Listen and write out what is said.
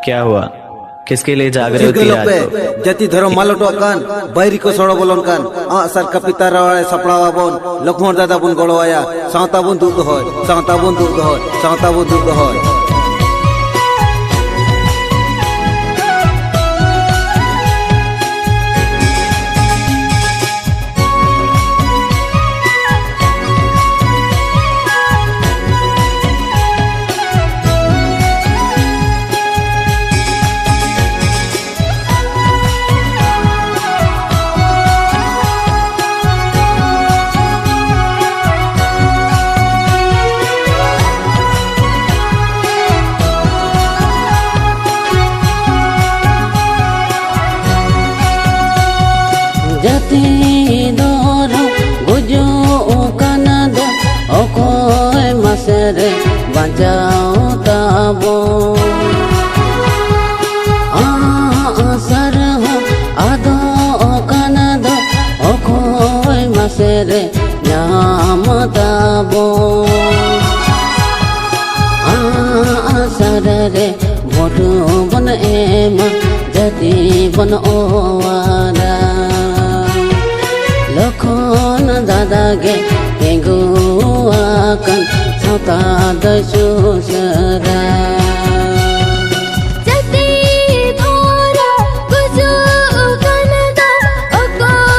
क्या हुआ? किसके लिए जाग रहे हो तीन रात को? जति धर्म मालटो कान बैरी को सड़ो बोलन कान सर कपिता रवाड़े सपड़ावा बोन लखमण दादा बुन गड़वाया सावता बुन दूध होय सावता बुन दूध होय सावता बुन दूध होय जति दर गुजो कानद अखय मासेरे बाजाओ ताबो आसर हो आदो कानद अखय मासेरे नाम ताबो आसर रे भोटू बन एम जति बन ओवारा लखन दादा गे केगुआ कन सता दसुसरा